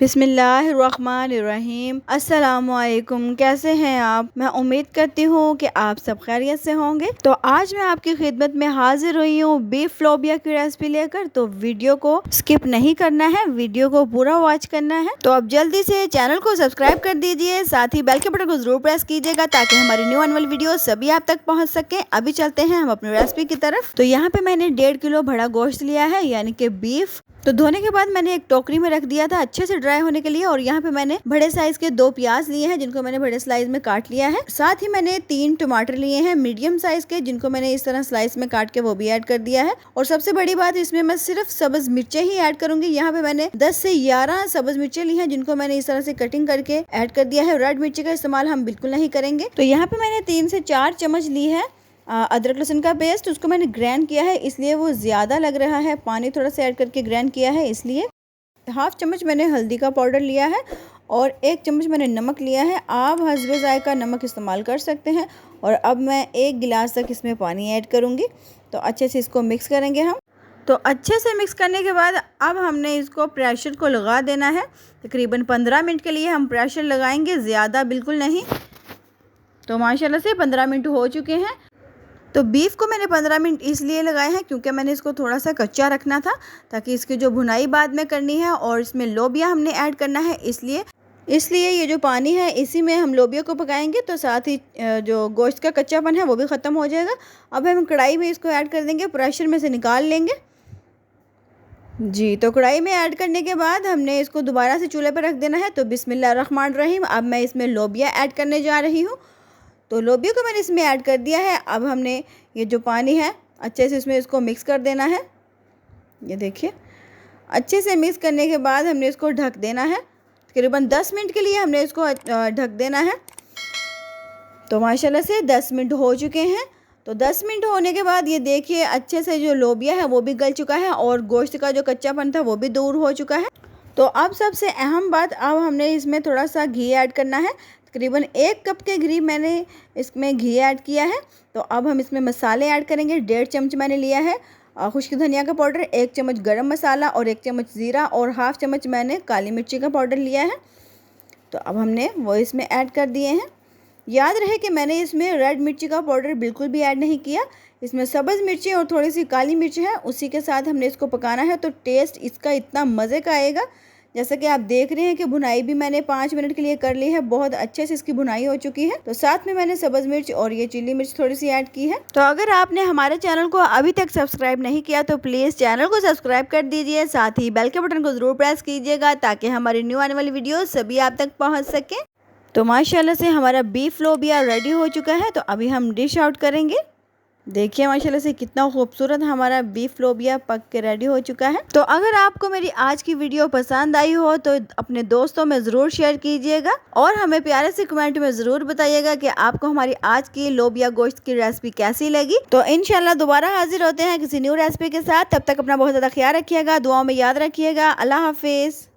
बिस्मिल्लाहिर्रहमानिर्रहीम। अस्सलामुअलैकुम। कैसे हैं आप? मैं उम्मीद करती हूँ कि आप सब खैरियत से होंगे। तो आज मैं आपकी खिदमत में हाजिर हुई हूँ बीफ लोबिया की रेसिपी लेकर। तो वीडियो को स्किप नहीं करना है, वीडियो को पूरा वॉच करना है। तो अब जल्दी से चैनल को सब्सक्राइब कर दीजिए, साथ ही बेल के बटन को जरूर प्रेस कीजिएगा ताकि हमारी न्यू आने वाली वीडियो सभी आप तक पहुँच सके। अभी चलते हैं हम अपनी रेसिपी की तरफ। तो यहाँ पे मैंने 1.5 किलो बड़ा गोश्त लिया है, यानी कि बीफ। तो धोने के बाद मैंने एक टोकरी में रख दिया था अच्छे से ड्राई होने के लिए। और यहाँ पे मैंने बड़े साइज के 2 प्याज लिए हैं, जिनको मैंने बड़े स्लाइस में काट लिया है। साथ ही मैंने 3 टमाटर लिए हैं मीडियम साइज के, जिनको मैंने इस तरह स्लाइस में काट के वो भी ऐड कर दिया है। और सबसे बड़ी बात, इसमें मैं सिर्फ सब्ज मिर्चें ही ऐड करूंगी। यहाँ पे मैंने 10 से 11 सब्ज मिर्चें ली हैं, जिनको मैंने इस तरह से कटिंग करके ऐड कर दिया है। रेड मिर्ची का इस्तेमाल हम बिल्कुल नहीं करेंगे। तो यहाँ पे मैंने 3 से 4 चम्मच ली है अदरक लहसुन का पेस्ट। उसको मैंने ग्राइंड किया है, इसलिए वो ज़्यादा लग रहा है। पानी थोड़ा सा ऐड करके ग्राइंड किया है। इसलिए 1/2 चम्मच मैंने हल्दी का पाउडर लिया है और 1 चम्मच मैंने नमक लिया है। आप हस्बे ज़ायका नमक इस्तेमाल कर सकते हैं। और अब मैं 1 गिलास तक इसमें पानी ऐड करूँगी। तो अच्छे से इसको मिक्स करेंगे हम। तो अच्छे से मिक्स करने के बाद अब हमने इसको प्रेशर को लगा देना है। तकरीबन 15 मिनट के लिए हम प्रेशर लगाएंगे, ज़्यादा बिल्कुल नहीं। तो माशाल्लाह से 15 मिनट हो चुके हैं। तो बीफ को मैंने 15 मिनट इसलिए लगाए हैं क्योंकि मैंने इसको थोड़ा सा कच्चा रखना था, ताकि इसकी जो भुनाई बाद में करनी है और इसमें लोबिया हमने ऐड करना है। इसलिए ये जो पानी है इसी में हम लोबिया को पकाएंगे। तो साथ ही जो गोश्त का कच्चापन है वो भी ख़त्म हो जाएगा। अब हम कढ़ाई में इसको ऐड कर देंगे, प्रेशर में से निकाल लेंगे जी। तो कढ़ाई में ऐड करने के बाद हमने इसको दोबारा से चूल्हे पर रख देना है। तो बिस्मिल्लाहिर्रहमानिर्रहीम। अब मैं इसमें लोबिया ऐड करने जा रही हूँ। तो लोबिया को मैंने इसमें ऐड कर दिया है। अब हमने ये जो पानी है अच्छे से इसमें इसको मिक्स कर देना है। ये देखिए, अच्छे से मिक्स करने के बाद हमने इसको ढक देना है। तकरीबन 10 मिनट के लिए हमने इसको ढक देना है। तो माशाल्लाह से 10 मिनट हो चुके हैं। तो 10 मिनट होने के बाद ये देखिए, अच्छे से जो लोबिया है वो भी गल चुका है और गोश्त का जो कच्चापन था वो भी दूर हो चुका है। तो अब सबसे अहम बात, अब हमने इसमें थोड़ा सा घी ऐड करना है। तकरीबन 1 कप के घी मैंने इसमें घी ऐड किया है। तो अब हम इसमें मसाले ऐड करेंगे। 1.5 चम्मच मैंने लिया है खुश्क धनिया का पाउडर, 1 चम्मच गरम मसाला और 1 चम्मच ज़ीरा और 1/2 चम्मच मैंने काली मिर्ची का पाउडर लिया है। तो अब हमने वो इसमें ऐड कर दिए हैं। याद रहे कि मैंने इसमें रेड मिर्ची का पाउडर बिल्कुल भी ऐड नहीं किया। इसमें सब्ज़ मिर्ची और थोड़ी सी काली मिर्च है, उसी के साथ हमने इसको पकाना है। तो टेस्ट इसका इतना मज़े का आएगा। जैसा कि आप देख रहे हैं कि भुनाई भी मैंने 5 मिनट के लिए कर ली है, बहुत अच्छे से इसकी भुनाई हो चुकी है। तो साथ में मैंने सब्ज़ मिर्च और ये चिली मिर्च थोड़ी सी ऐड की है। तो अगर आपने हमारे चैनल को अभी तक सब्सक्राइब नहीं किया तो प्लीज़ चैनल को सब्सक्राइब कर दीजिए, साथ ही बेल के बटन को ज़रूर प्रेस कीजिएगा ताकि हमारी न्यू आने वाली वीडियो सभी आप तक पहुँच सके। तो माशाल्लाह से हमारा बीफ लोबिया रेडी हो चुका है। तो अभी हम डिश आउट करेंगे। देखिए माशाल्लाह से कितना खूबसूरत हमारा बीफ लोबिया पक के रेडी हो चुका है। तो अगर आपको मेरी आज की वीडियो पसंद आई हो तो अपने दोस्तों में ज़रूर शेयर कीजिएगा और हमें प्यारे से कमेंट में ज़रूर बताइएगा कि आपको हमारी आज की लोबिया गोश्त की रेसिपी कैसी लगी। तो इंशाल्लाह दोबारा हाजिर होते हैं किसी न्यू रेसिपी के साथ। तब तक अपना बहुत ज़्यादा ख्याल रखिएगा, दुआओं में याद रखिएगा। अल्लाह हाफिज़।